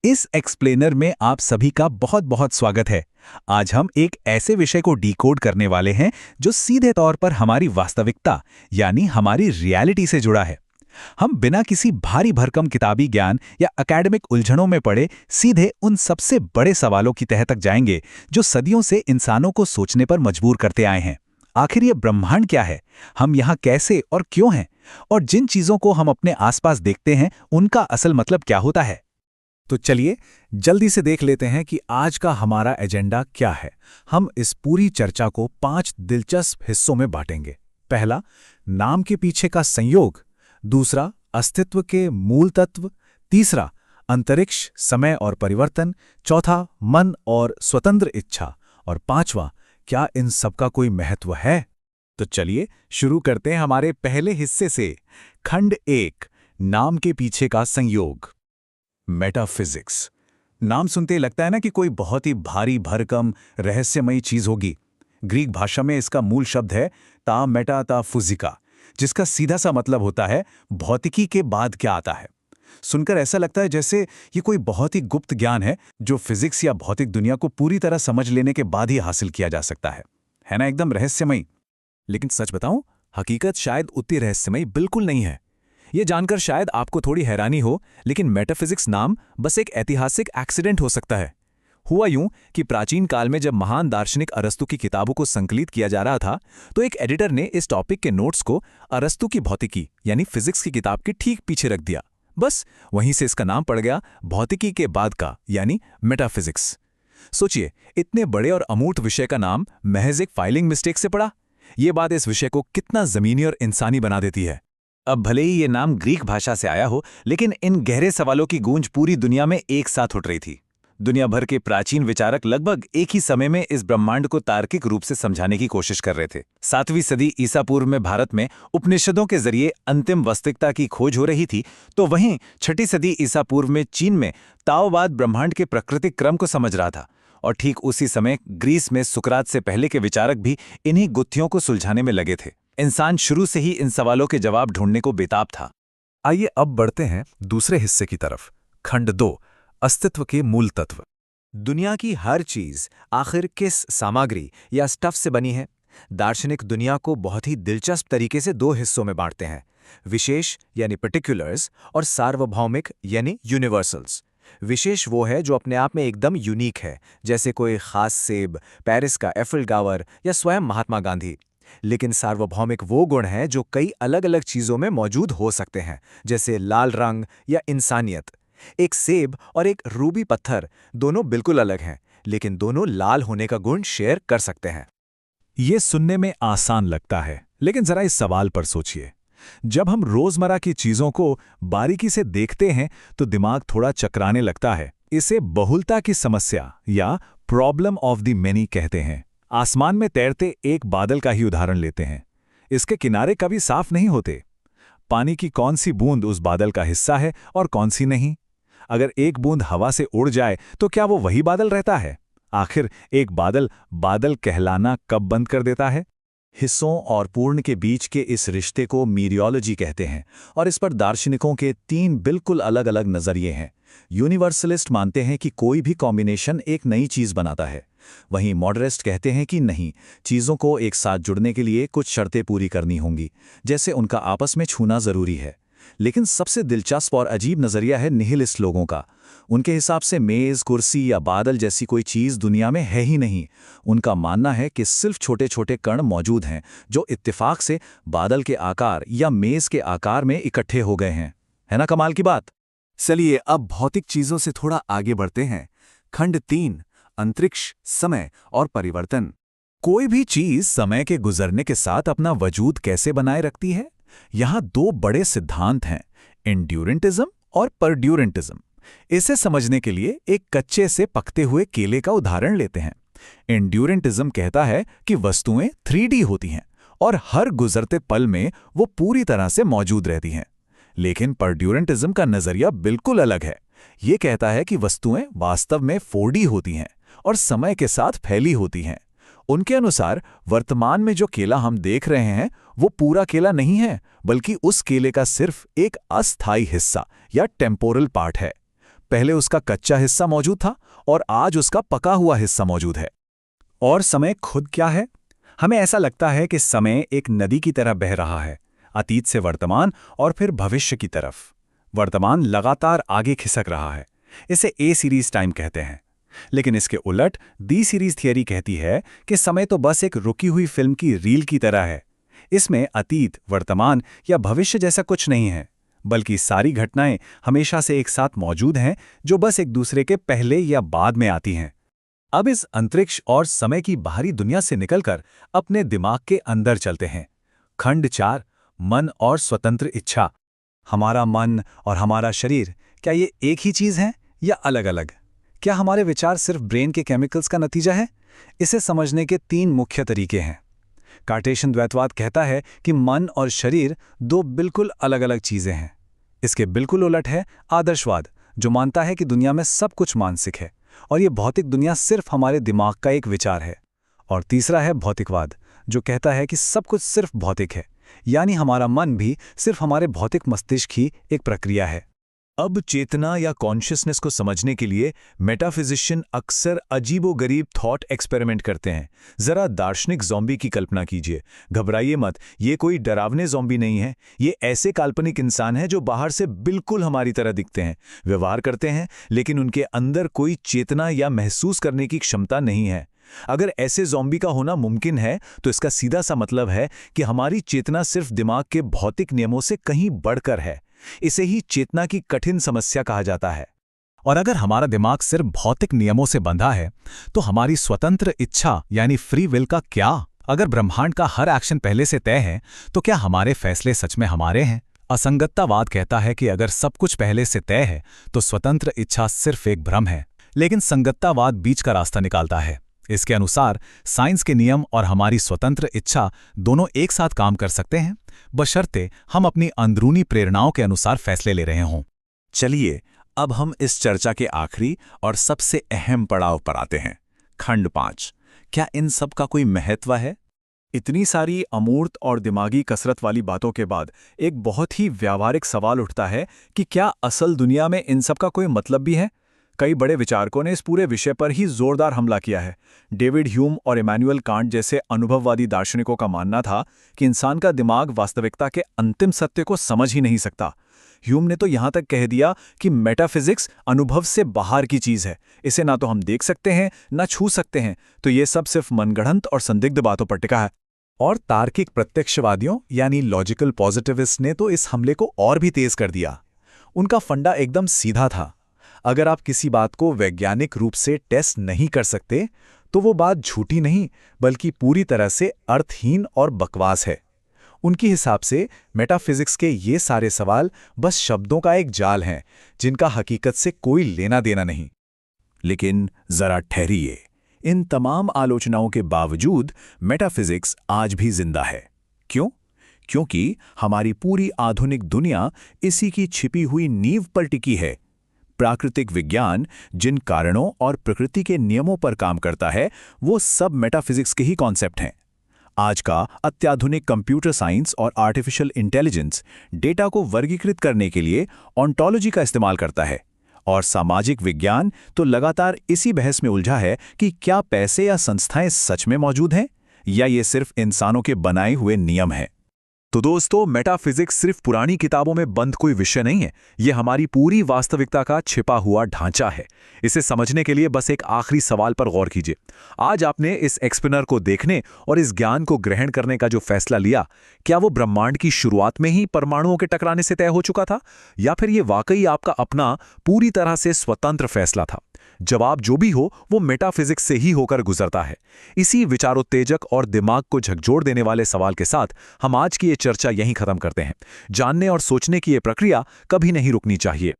इस एक्सप्लेनर में आप सभी का बहुत बहुत स्वागत है। आज हम एक ऐसे विषय को डिकोड करने वाले हैं जो सीधे तौर पर हमारी वास्तविकता यानी हमारी रियलिटी से जुड़ा है। हम बिना किसी भारी भरकम किताबी ज्ञान या एकेडमिक उलझनों में पड़े सीधे उन सबसे बड़े सवालों की तह तक जाएंगे जो सदियों से इंसानों को सोचने पर मजबूर करते आए हैं। आखिर ये ब्रह्मांड क्या है, हम यहाँ कैसे और क्यों हैं, और जिन चीजों को हम अपने आसपास देखते हैं उनका असल मतलब क्या होता है। तो चलिए जल्दी से देख लेते हैं कि आज का हमारा एजेंडा क्या है। हम इस पूरी चर्चा को 5 दिलचस्प हिस्सों में बांटेंगे। पहला, नाम के पीछे का संयोग। दूसरा, अस्तित्व के मूल तत्व। तीसरा, अंतरिक्ष, समय और परिवर्तन। चौथा, मन और स्वतंत्र इच्छा। और पांचवा, क्या इन सबका कोई महत्व है। तो चलिए शुरू करते हैं हमारे पहले हिस्से से। खंड 1, नाम के पीछे का संयोग। मेटाफिजिक्स। नाम सुनते लगता है ना कि कोई बहुत ही भारी भरकम रहस्यमयी चीज होगी। ग्रीक भाषा में इसका मूल शब्द है ता मेटा ता फुजिका, जिसका सीधा सा मतलब होता है भौतिकी के बाद क्या आता है। सुनकर ऐसा लगता है जैसे ये कोई बहुत ही गुप्त ज्ञान है जो फिजिक्स या भौतिक दुनिया को पूरी तरह समझ लेने के बाद ही हासिल किया जा सकता है ना, एकदम रहस्यमयी। लेकिन सच बताऊं, हकीकत शायद उतनी रहस्यमयी बिल्कुल नहीं है। ये जानकर शायद आपको थोड़ी हैरानी हो, लेकिन मेटाफिजिक्स नाम बस एक ऐतिहासिक एक्सीडेंट हो सकता है। हुआ यूं कि प्राचीन काल में जब महान दार्शनिक अरस्तु की किताबों को संकलित किया जा रहा था, तो एक एडिटर ने इस टॉपिक के नोट्स को अरस्तु की भौतिकी यानी फिजिक्स की किताब के ठीक पीछे रख दिया। बस वहीं से इसका नाम पड़ गया भौतिकी के बाद का यानी मेटाफिजिक्स। सोचिए, इतने बड़े और अमूर्त विषय का नाम महज एक फाइलिंग मिस्टेक से पड़ा। ये बात इस विषय को कितना जमीनी और इंसानी बना देती है। अब भले ही ये नाम ग्रीक भाषा से आया हो, लेकिन इन गहरे सवालों की गूंज पूरी दुनिया में एक साथ उठ रही थी। दुनिया भर के प्राचीन विचारक लगभग एक ही समय में इस ब्रह्मांड को तार्किक रूप से समझाने की कोशिश कर रहे थे। 7वीं सदी ईसा पूर्व में भारत में उपनिषदों के जरिए अंतिम वास्तविकता की खोज हो रही थी, तो वहीं 6ठी सदी ईसा पूर्व में चीन में ताओवाद ब्रह्मांड के प्राकृतिक क्रम को समझ रहा था। और ठीक उसी समय ग्रीस में सुकरात से पहले के विचारक भी इन्हीं गुत्थियों को सुलझाने में लगे थे। इंसान शुरू से ही इन सवालों के जवाब ढूंढने को बेताब था। आइए अब बढ़ते हैं दूसरे हिस्से की तरफ। खंड 2, अस्तित्व के मूल तत्व। दुनिया की हर चीज आखिर किस सामग्री या स्टफ से बनी है? दार्शनिक दुनिया को बहुत ही दिलचस्प तरीके से 2 हिस्सों में बांटते हैं, विशेष यानी पर्टिकुलर्स और सार्वभौमिक यानी यूनिवर्सल्स। विशेष वो है जो अपने आप में एकदम यूनिक है, जैसे कोई खास सेब, पेरिस का एफिल टावर या स्वयं महात्मा गांधी। लेकिन सार्वभौमिक वो गुण हैं जो कई अलग अलग चीजों में मौजूद हो सकते हैं, जैसे लाल रंग या इंसानियत। एक सेब और एक रूबी पत्थर दोनों बिल्कुल अलग हैं, लेकिन दोनों लाल होने का गुण शेयर कर सकते हैं। ये सुनने में आसान लगता है, लेकिन जरा इस सवाल पर सोचिए। जब हम रोजमर्रा की चीजों को बारीकी से देखते हैं तो दिमाग थोड़ा चकराने लगता है। इसे बहुलता की समस्या या प्रॉब्लम ऑफ द मेनी कहते हैं। आसमान में तैरते एक बादल का ही उदाहरण लेते हैं। इसके किनारे कभी साफ नहीं होते। पानी की कौन सी बूंद उस बादल का हिस्सा है और कौन सी नहीं? अगर एक बूंद हवा से उड़ जाए तो क्या वो वही बादल रहता है? आखिर एक बादल बादल कहलाना कब बंद कर देता है? हिस्सों और पूर्ण के बीच के इस रिश्ते को मीरियोलॉजी कहते हैं, और इस पर दार्शनिकों के 3 बिल्कुल अलग अलग नजरिए हैं। यूनिवर्सलिस्ट मानते हैं कि कोई भी कॉम्बिनेशन एक नई चीज बनाता है। वहीं मॉडरेस्ट कहते हैं कि नहीं, चीजों को एक साथ जुड़ने के लिए कुछ शर्तें पूरी करनी होंगी, जैसे उनका आपस में छूना जरूरी है। लेकिन सबसे दिलचस्प और अजीब नजरिया है निहिलिस्ट लोगों का। उनके हिसाब से मेज, कुर्सी या बादल जैसी कोई चीज दुनिया में है ही नहीं। उनका मानना है कि सिर्फ छोटे छोटे कण मौजूद हैं जो इत्तेफाक से बादल के आकार या मेज के आकार में इकट्ठे हो गए हैं। है ना कमाल की बात? चलिए अब भौतिक चीजों से थोड़ा आगे बढ़ते हैं। खंड 3, अंतरिक्ष, समय और परिवर्तन। कोई भी चीज समय के गुजरने के साथ अपना वजूद कैसे बनाए रखती है? यहाँ 2 बड़े सिद्धांत हैं, एंड्यूरेंटिज्म और परड्यूरेंटिज्म। इसे समझने के लिए एक कच्चे से पकते हुए केले का उदाहरण लेते हैं। एंड्यूरेंटिज्म कहता है कि वस्तुएं 3D होती हैं और हर गुजरते पल में वो पूरी तरह से मौजूद रहती हैं। लेकिन परड्यूरेंटिज्म का नजरिया बिल्कुल अलग है। ये कहता है कि वस्तुएं वास्तव में 4D होती हैं और समय के साथ फैली होती हैं। उनके अनुसार वर्तमान में जो केला हम देख रहे हैं वो पूरा केला नहीं है, बल्कि उस केले का सिर्फ एक अस्थायी हिस्सा या टेम्पोरल पार्ट है। पहले उसका कच्चा हिस्सा मौजूद था और आज उसका पका हुआ हिस्सा मौजूद है। और समय खुद क्या है? हमें ऐसा लगता है कि समय एक नदी की तरह बह रहा है, अतीत से वर्तमान और फिर भविष्य की तरफ। वर्तमान लगातार आगे खिसक रहा है। इसे ए सीरीज टाइम कहते हैं। लेकिन इसके उलट डी सीरीज थियरी कहती है कि समय तो बस एक रुकी हुई फिल्म की रील की तरह है। इसमें अतीत, वर्तमान या भविष्य जैसा कुछ नहीं है, बल्कि सारी घटनाएं हमेशा से एक साथ मौजूद हैं, जो बस एक दूसरे के पहले या बाद में आती हैं। अब इस अंतरिक्ष और समय की बाहरी दुनिया से निकलकर अपने दिमाग के अंदर चलते हैं। खंड 4, मन और स्वतंत्र इच्छा। हमारा मन और हमारा शरीर, क्या ये एक ही चीज है या अलग-अलग? क्या हमारे विचार सिर्फ ब्रेन के केमिकल्स का नतीजा है? इसे समझने के 3 मुख्य तरीके हैं। कार्टेशियन द्वैतवाद कहता है कि मन और शरीर 2 बिल्कुल अलग-अलग चीजें हैं। इसके बिल्कुल उलट है आदर्शवाद, जो मानता है कि दुनिया में सब कुछ मानसिक है और ये भौतिक दुनिया सिर्फ हमारे दिमाग का एक विचार है। और तीसरा है भौतिकवाद, जो कहता है कि सब कुछ सिर्फ भौतिक है, यानी हमारा मन भी सिर्फ हमारे भौतिक मस्तिष्क की एक प्रक्रिया है। अब चेतना या कॉन्शियसनेस को समझने के लिए मेटाफिजिशियन अक्सर अजीबोगरीब थॉट एक्सपेरिमेंट करते हैं। जरा दार्शनिक ज़ॉम्बी की कल्पना कीजिए। घबराइए मत, ये कोई डरावने ज़ॉम्बी नहीं है। ये ऐसे काल्पनिक इंसान हैं जो बाहर से बिल्कुल हमारी तरह दिखते हैं, व्यवहार करते हैं, लेकिन उनके अंदर कोई चेतना या महसूस करने की क्षमता नहीं है। अगर ऐसे ज़ॉम्बी का होना मुमकिन है, तो इसका सीधा सा मतलब है कि हमारी चेतना सिर्फ दिमाग के भौतिक नियमों से कहीं बढ़कर है। इसे ही चेतना की कठिन समस्या कहा जाता है। और अगर हमारा दिमाग सिर्फ भौतिक नियमों से बंधा है, तो हमारी स्वतंत्र इच्छा यानी फ्री विल का क्या? अगर ब्रह्मांड का हर एक्शन पहले से तय है, तो क्या हमारे फैसले सच में हमारे हैं? असंगततावाद कहता है कि अगर सब कुछ पहले से तय है, तो स्वतंत्र इच्छा सिर्फ एक भ्रम है। लेकिन संगततावाद बीच का रास्ता निकालता है। इसके अनुसार साइंस के नियम और हमारी स्वतंत्र इच्छा दोनों एक साथ काम कर सकते हैं, बशर्ते हम अपनी अंदरूनी प्रेरणाओं के अनुसार फैसले ले रहे हों। चलिए, अब हम इस चर्चा के आखिरी और सबसे अहम पड़ाव पर आते हैं। खंड 5, क्या इन सब का कोई महत्व है? इतनी सारी अमूर्त और दिमागी कसरत वाली बातों के बाद एक बहुत ही व्यावहारिक सवाल उठता है कि क्या असल दुनिया में इन सब का कोई मतलब भी है? कई बड़े विचारकों ने इस पूरे विषय पर ही जोरदार हमला किया है। डेविड ह्यूम और इमैनुअल कांट जैसे अनुभववादी दार्शनिकों का मानना था कि इंसान का दिमाग वास्तविकता के अंतिम सत्य को समझ ही नहीं सकता। ह्यूम ने तो यहाँ तक कह दिया कि मेटाफिजिक्स अनुभव से बाहर की चीज़ है। इसे ना तो हम देख सकते हैं, ना छू सकते हैं, तो ये सब सिर्फ मनगढ़ंत और संदिग्ध बातों पर टिका है। और तार्किक प्रत्यक्षवादियों यानी लॉजिकल पॉजिटिविस्ट ने तो इस हमले को और भी तेज कर दिया। उनका फंडा एकदम सीधा था। अगर आप किसी बात को वैज्ञानिक रूप से टेस्ट नहीं कर सकते, तो वो बात झूठी नहीं, बल्कि पूरी तरह से अर्थहीन और बकवास है। उनके हिसाब से मेटाफिजिक्स के ये सारे सवाल बस शब्दों का एक जाल हैं, जिनका हकीकत से कोई लेना देना नहीं। लेकिन जरा ठहरिए, इन तमाम आलोचनाओं के बावजूद मेटाफिजिक्स आज भी जिंदा है। क्यों? क्योंकि हमारी पूरी आधुनिक दुनिया इसी की छिपी हुई नींव पर टिकी है। प्राकृतिक विज्ञान जिन कारणों और प्रकृति के नियमों पर काम करता है, वो सब मेटाफिजिक्स के ही कॉन्सेप्ट हैं। आज का अत्याधुनिक कंप्यूटर साइंस और आर्टिफिशियल इंटेलिजेंस डेटा को वर्गीकृत करने के लिए ऑन्टोलॉजी का इस्तेमाल करता है, और सामाजिक विज्ञान तो लगातार इसी बहस में उलझा है कि क्या पैसे या संस्थाएं सच में मौजूद हैं, या ये सिर्फ इंसानों के बनाए हुए नियम हैं। तो दोस्तों, मेटाफिजिक्स सिर्फ पुरानी किताबों में बंद कोई विषय नहीं है। ये हमारी पूरी वास्तविकता का छिपा हुआ ढांचा है। इसे समझने के लिए बस एक आखिरी सवाल पर गौर कीजिए। आज आपने इस एक्सप्लेनर को देखने और इस ज्ञान को ग्रहण करने का जो फैसला लिया, क्या वो ब्रह्मांड की शुरुआत में ही परमाणुओं के टकराने से तय हो चुका था, या फिर ये वाकई आपका अपना पूरी तरह से स्वतंत्र फैसला था? जवाब जो भी हो, वो मेटाफिजिक्स से ही होकर गुजरता है। इसी विचारोत्तेजक और दिमाग को झकझोर देने वाले सवाल के साथ हम आज की ये चर्चा यहीं खत्म करते हैं। जानने और सोचने की ये प्रक्रिया कभी नहीं रुकनी चाहिए।